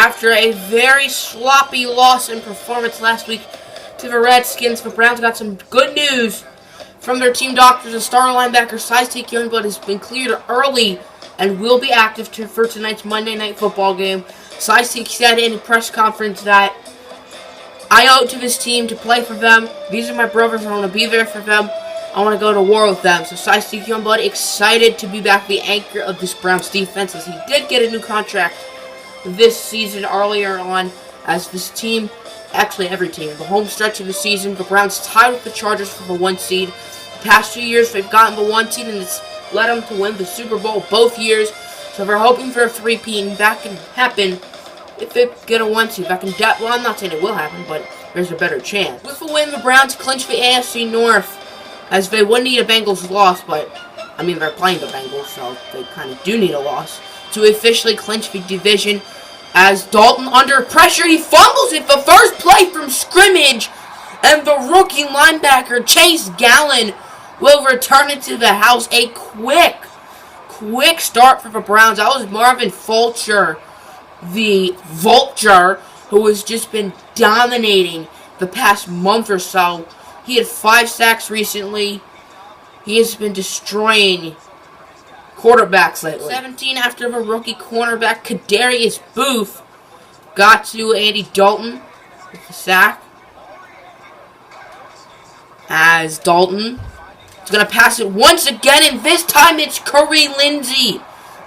After a very sloppy loss in performance last week to the Redskins, the Browns got some good news from their team doctors. The star linebacker Sitek Youngblood has been cleared early and will be active for tonight's Monday Night Football game. Sitek said in a press conference that, "I owe it to this team to play for them. These are my brothers. I want to be there for them. I want to go to war with them." So Sitek Youngblood excited to be back, the anchor of this Browns defense, as he did get a new contract this season earlier on, as this team, actually every team, the home stretch of the season, the Browns tied with the Chargers for the 1 seed. The past 2 years, they've gotten the 1 seed, and it's led them to win the Super Bowl both years. So they're hoping for a 3-peat, and that can happen if they get a 1 seed. Well, I'm not saying it will happen, but there's a better chance. With the win, the Browns clinch the AFC North, as they would need a Bengals loss, but, I mean, they're playing the Bengals, so they kind of do need a loss to officially clinch the division. As Dalton, under pressure, he fumbles it the first play from scrimmage, and the rookie linebacker Chase Gallen will return it to the house. A quick start for the Browns. That was Marvin Fulcher, the Vulture, who has just been dominating the past month or so. He had 5 sacks recently. He has been destroying quarterbacks lately. 17 after the rookie cornerback Kadarius Booth got to Andy Dalton with the sack. As Dalton is going to pass it once again, and this time it's Curry Lindsey.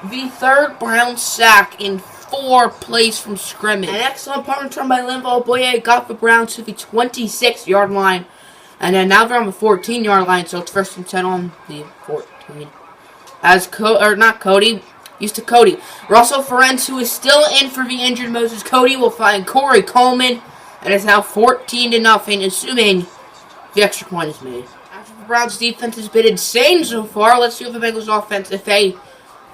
The 3rd Browns sack in 4 plays from scrimmage. An excellent punt return by Linval Boye got the Browns to the 26-yard line. And then now they're on the 14-yard line, so it's 1st and 10 on the 14. As Cody. Russell Ferenc, who is still in for the injured Moses Cody, will find Corey Coleman, and it's now 14-0, assuming the extra point is made. After the Browns' defense has been insane so far, let's see if the Bengals' offense, if they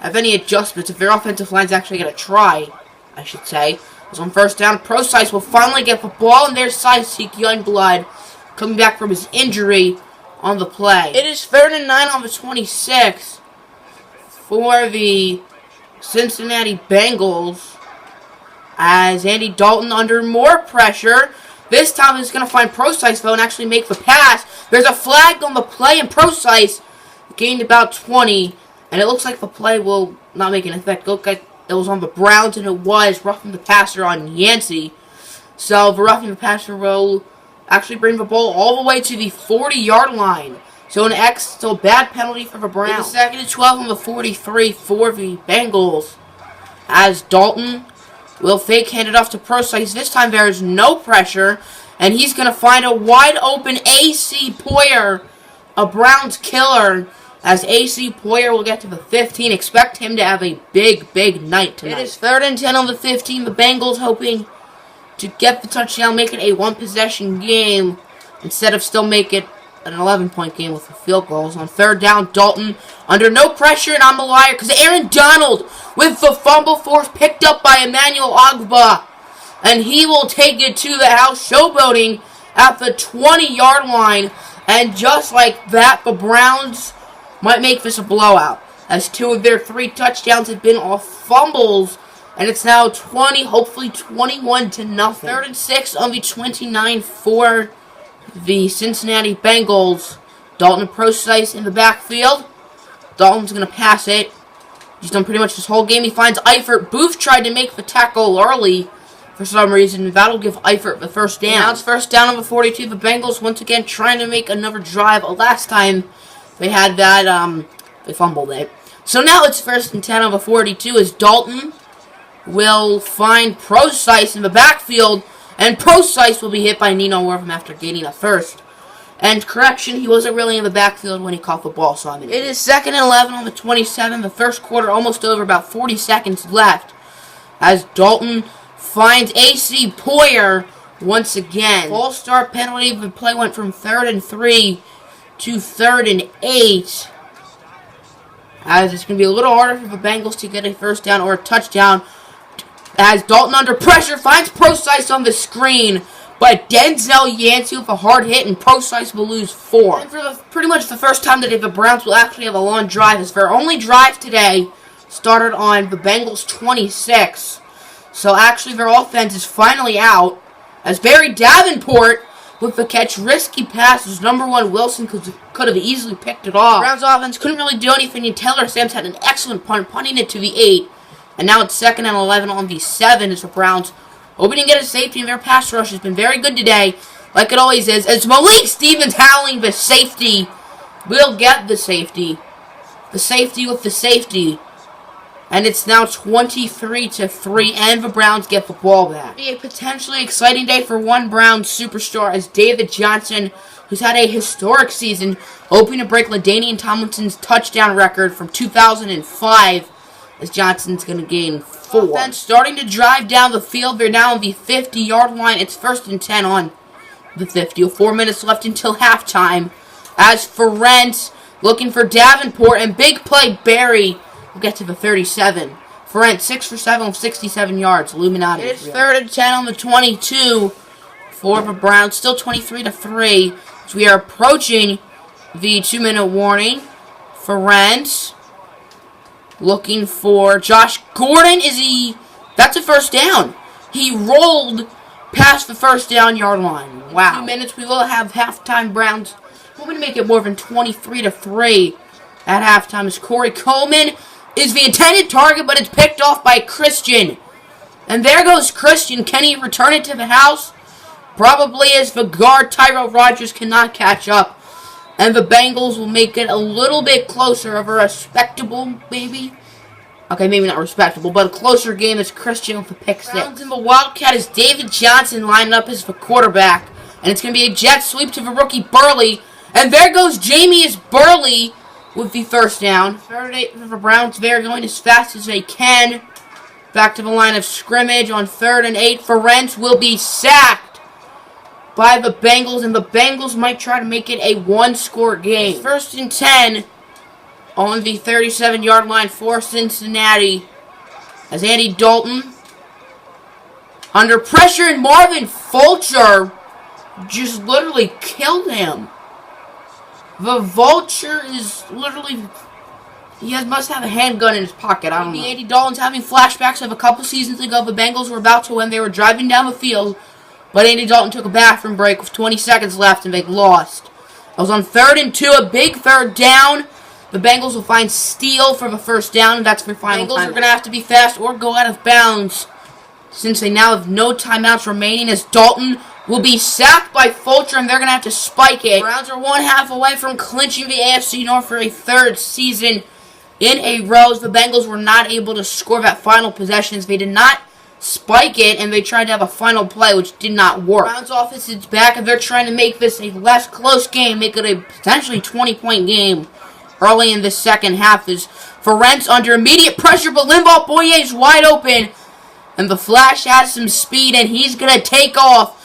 have any adjustments, if their offensive line's actually going to try, I should say. As on 1st down, Procise will finally get the ball, and there's Sitek Youngblood coming back from his injury on the play. It is 3rd and 9 on the 26 for the Cincinnati Bengals, as Andy Dalton under more pressure. This time he's going to find Procise, though, and actually make the pass. There's a flag on the play, and Procise gained about 20, and it looks like the play will not make an effect. Look like it was on the Browns, and it was roughing the passer on Yancey. So the roughing the passer will actually bring the ball all the way to the 40-yard line. So a bad penalty for the Browns. 2nd and 12 on the 43 for the Bengals, as Dalton will fake hand it off to Procise. This time there is no pressure, and he's going to find a wide open A.C. Poyer, a Browns killer, as A.C. Poyer will get to the 15. Expect him to have a big night tonight. It is 3rd and 10 on the 15. The Bengals hoping to get the touchdown, make it a 1-possession game, instead of still make it an 11-point game with the field goals. On 3rd down, Dalton under no pressure, and I'm a liar because Aaron Donald with the fumble force picked up by Emmanuel Ogbah, and he will take it to the house, showboating at the 20-yard line. And just like that, the Browns might make this a blowout, as 2 of their 3 touchdowns have been off fumbles, and it's now 20, hopefully 21-0. 3rd and 6 on the 29 for the Cincinnati Bengals. Dalton and Procise in the backfield. Dalton's going to pass it. He's done pretty much this whole game. He finds Eifert. Booth tried to make the tackle early for some reason. That'll give Eifert the 1st down. Now it's 1st down on the 42. The Bengals once again trying to make another drive. Last time they had that, they fumbled it. So now it's 1st and 10 on the 42 as Dalton will find Procise in the backfield, and Procise will be hit by Nino Wortham after gaining a 1st. And correction, he wasn't really in the backfield when he caught the ball, so it is 2nd and 11 on the 27. The 1st quarter almost over, about 40 seconds left, as Dalton finds A.C. Poyer once again. False start penalty. The play went from 3rd and 3 to 3rd and 8. As it's going to be a little harder for the Bengals to get a 1st down or a touchdown, as Dalton under pressure finds Procise on the screen, but Denzel Yancey with a hard hit, and Procise will lose 4. And for pretty much the first time today, the Browns will actually have a long drive, as their only drive today started on the Bengals 26. So actually their offense is finally out. As Barry Davenport with the catch, risky passes. #1 Wilson could have easily picked it off. Browns offense couldn't really do anything, and Taylor Sams had an excellent punt, punting it to the 8. And now it's 2nd and 11 on the 7 as the Browns hoping to get a safety, and their pass rush has been very good today, like it always is. As Malik Stevens howling the safety. We'll get the safety. The safety with the safety. And it's now 23-3, and the Browns get the ball back. It'll be a potentially exciting day for one Browns superstar as David Johnson, who's had a historic season, hoping to break LaDainian Tomlinson's touchdown record from 2005, as Johnson's going to gain 4. Then starting to drive down the field. They're now on the 50-yard line. It's 1st and 10 on the 50. 4 minutes left until halftime. As Ferenc looking for Davenport, and big play Barry. We'll get to the 37. Ferenc 6 for 7 with 67 yards. Illuminati. It's 3rd and 10 on the 22 for the Browns. Still 23-3. So we are approaching the 2-minute warning. Ferenc looking for Josh Gordon. That's a first down. He rolled past the first down yard line. Wow. 2 minutes. We will have halftime. Browns hoping to make it more than 23-3 at halftime as Corey Coleman is the intended target, but it's picked off by Christian. And there goes Christian. Can he return it to the house? Probably, as the guard Tyrell Rogers cannot catch up. And the Bengals will make it a little bit closer of a respectable, maybe. Okay, maybe not respectable, but a closer game as Christian with the pick 6. Browns in the Wildcat is David Johnson lined up as the quarterback. And it's going to be a jet sweep to the rookie Burley. And there goes Jameis Burley with the first down. 3rd and 8 for the Browns. They're going as fast as they can. Back to the line of scrimmage on 3rd and 8. Ferenc will be sacked by the Bengals, and the Bengals might try to make it a one-score game. 1st and 10 on the 37-yard line for Cincinnati. As Andy Dalton under pressure, and Marvin Fulcher just literally killed him. The Vulture is literally... must have a handgun in his pocket. I don't know. Andy Dalton's having flashbacks of a couple seasons ago. The Bengals were about to win. They were driving down the field, but Andy Dalton took a bathroom break with 20 seconds left, and they lost. It was on 3rd and 2, a big 3rd down. The Bengals will find Steele for the first down, and that's their final time. Bengals are going to have to be fast or go out of bounds, since they now have no timeouts remaining, as Dalton will be sacked by Fulcher, and they're going to have to spike it. Browns are 1/2 away from clinching the AFC North for a 3rd season in a row. The Bengals were not able to score that final possession. They did not spike it, and they tried to have a final play, which did not work. Browns offense is back, and they're trying to make this a less close game, make it a potentially 20-point game early in the second half. As Ferenc under immediate pressure, but Limbaugh Boye is wide open, and the Flash has some speed, and he's going to take off.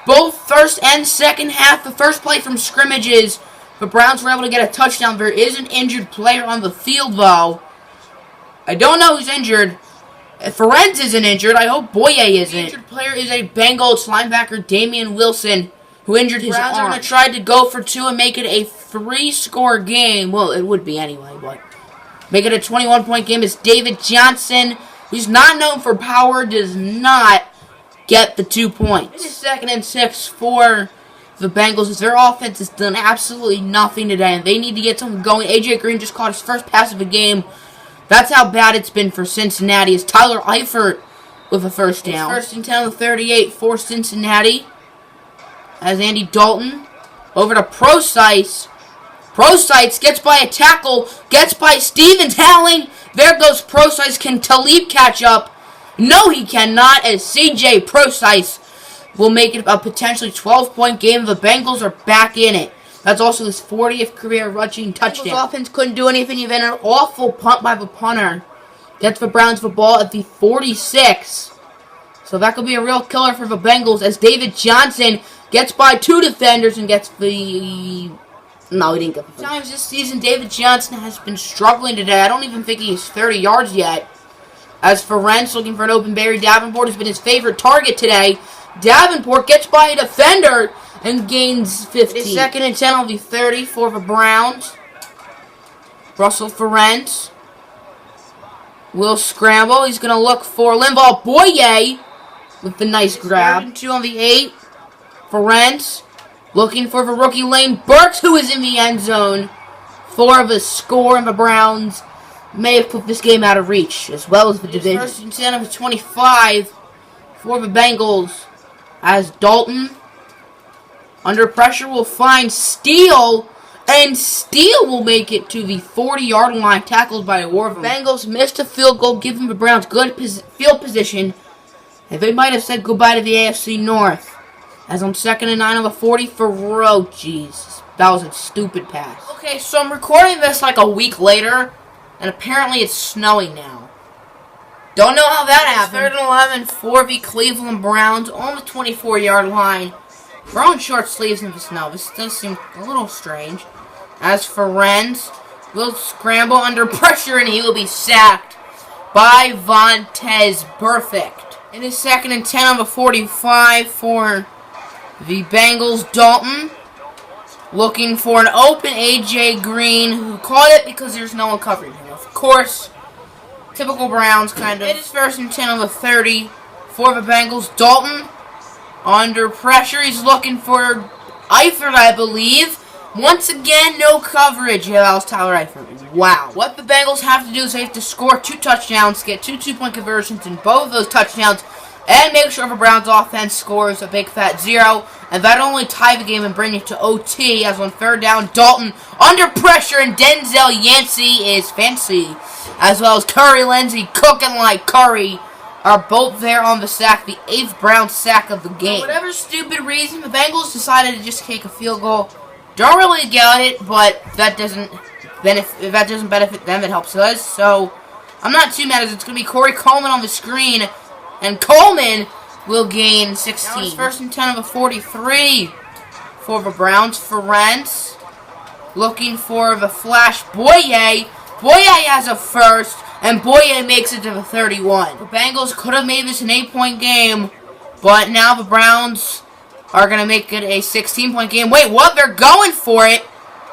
Both first and second half, the first play from scrimmages, the Browns were able to get a touchdown. There is an injured player on the field, though. I don't know who's injured. Ferenc isn't injured. I hope Boye isn't. The injured player is a Bengals linebacker, Damian Wilson, who injured his arm. Browns are going to try to go for 2 and make it a 3-score game. Well, it would be anyway, but make it a 21-point game as David Johnson, who's not known for power, does not get the 2 points. It is 2nd and 6 for the Bengals, as their offense has done absolutely nothing today, and they need to get something going. A.J. Green just caught his first pass of the game. That's how bad it's been for Cincinnati, as Tyler Eifert with a first down. It's 1st and 10 on the 38 for Cincinnati, as Andy Dalton over to Procyse. Procyse gets by a tackle, gets by Stevens howling. There goes Procyse. Can Talib catch up? No, he cannot, as C.J. Procyse will make it a potentially 12-point game. The Bengals are back in it. That's also his 40th career rushing touchdown. The offense couldn't do anything. Even an awful punt by the punter gets the Browns the ball at the 46. So that could be a real killer for the Bengals, as David Johnson gets by 2 defenders and gets the... No, he didn't get the... Times this season, David Johnson has been struggling today. I don't even think he's 30 yards yet. As Ferenc looking for an open Barry Davenport has been his favorite target today. Davenport gets by a defender and gains 15. It is 2nd and 10 on the 30 for the Browns. Russell Ferenc will scramble. He's going to look for Limbaugh Boye with the nice grab. 2 on the 8. Ferenc looking for the rookie Lane Burks, who is in the end zone for the score, and the Browns may have put this game out of reach, as well as the division. First and 10 of 25 for the Bengals, as Dalton, under pressure, will find Steele, and Steele will make it to the 40-yard line, tackled by Wortham. The Bengals missed a field goal, giving the Browns good field position, and they might have said goodbye to the AFC North. As on 2nd and 9 on the 40 for Rowe. Jeez, that was a stupid pass. Okay, so I'm recording this like a week later, and apparently it's snowing now. Don't know how that happened. 3rd and 11 for the Cleveland Browns on the 24-yard line. We're on short sleeves in the snow. This does seem a little strange. As Ferenc will scramble under pressure, and he will be sacked by Vontez Perfect. In his 2nd and 10 on the 45 for the Bengals. Dalton looking for an open A.J. Green, who caught it because there's no one covering him. Of course, typical Browns kind of. It is 1st and 10 on the 30 for the Bengals. Dalton under pressure. He's looking for Eifert, I believe. Once again, no coverage. Yeah, that was Tyler Eifert. Wow. What the Bengals have to do is they have to score 2 touchdowns, get 2 two-point conversions in both of those touchdowns, and make sure the Browns offense scores a big fat 0. And that'll only tie the game and bring it to OT, as on 3rd down, Dalton under pressure, and Denzel Yancey is fancy. As well as Curry Lindsey cooking like Curry are both there on the sack, the 8th Brown sack of the game. For whatever stupid reason, the Bengals decided to just kick a field goal. Don't really get it, but that doesn't benefit, if that doesn't benefit them, it helps us. So I'm not too mad, as it's going to be Corey Coleman on the screen. And Coleman will gain 16. Now it's 1st and 10 of a 43 for the Browns. Ferenc looking for the flash Boye. Boye has a first, and Boye makes it to the 31. The Bengals could have made this an 8-point game, but now the Browns are going to make it a 16-point game. Wait, what? They're going for it,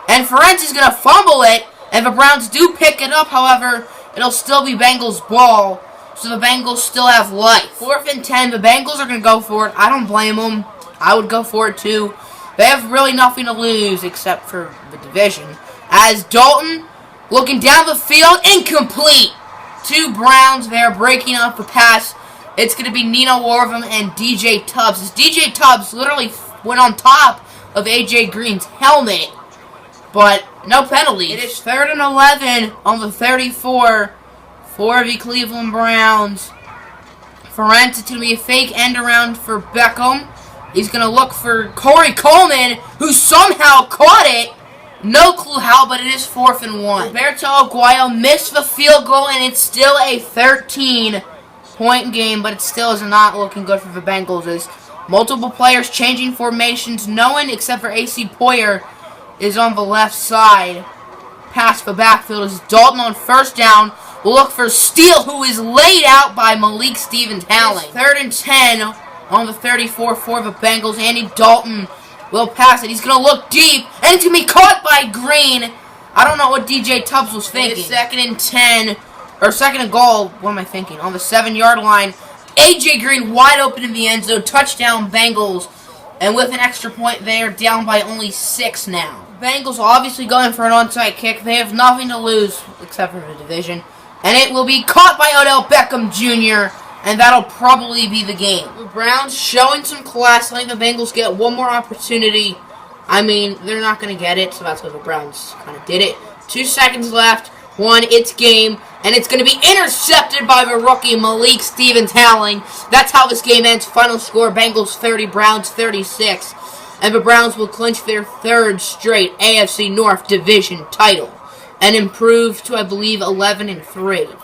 and Ferenc is going to fumble it, and the Browns do pick it up. However, it'll still be Bengals' ball. So the Bengals still have life. 4th and 10, the Bengals are going to go for it. I don't blame them. I would go for it too. They have really nothing to lose except for the division. As Dalton looking down the field, incomplete. 2 Browns there breaking up the pass. It's going to be Nino Wortham and DJ Tubbs. As DJ Tubbs literally went on top of A.J. Green's helmet, but no penalties. It is 3rd and 11 on the 34. For the Cleveland Browns. Ferenc, it's going to be a fake end around for Beckham. He's going to look for Corey Coleman, who somehow caught it. No clue how, but it is 4th and 1. Roberto Aguayo missed the field goal, and it's still a 13-point game, but it still is not looking good for the Bengals. As multiple players changing formations. No one except for A.C. Poyer is on the left side. Past the backfield is Dalton on 1st down. We'll look for Steele, who is laid out by Malik Stevens-Howling. 3rd and 10 on the 34 for the Bengals. Andy Dalton will pass it. He's going to look deep, and it's going to be caught by Green. I don't know what DJ Tubbs was thinking. 2nd and 10, or 2nd and goal, what am I thinking? On the 7-yard line, A.J. Green wide open in the end zone. Touchdown Bengals. And with an extra point, they are down by only 6 now. Bengals obviously going for an onside kick. They have nothing to lose except for the division. And it will be caught by Odell Beckham Jr., and that'll probably be the game. The Browns showing some class. I think the Bengals get one more opportunity. I mean, they're not going to get it, so that's why the Browns kind of did it. 2 seconds left. 1, it's game. And it's going to be intercepted by the rookie Malik Stevens-Howling. That's how this game ends. Final score, Bengals 30, Browns 36. And the Browns will clinch their 3rd straight AFC North Division title and improve to, I believe, 11-3.